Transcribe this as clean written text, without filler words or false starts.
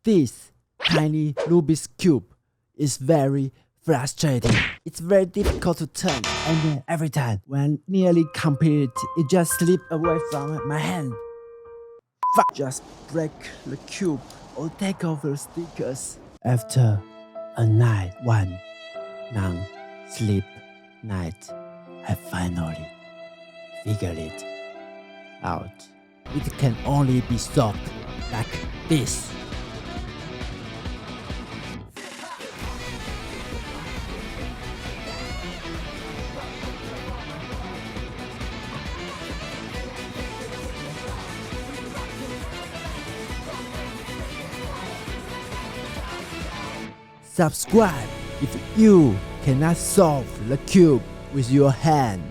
This tiny Rubik's Cube is very frustrating. It's very difficult to turn, and then every time when I nearly complete it, it just slips away from my hand. Fuck! Just break the cube or take off the stickers. After one non-sleep night, I finally figured it out. It can only be solved like this. Subscribe if you cannot solve the cube with your hand.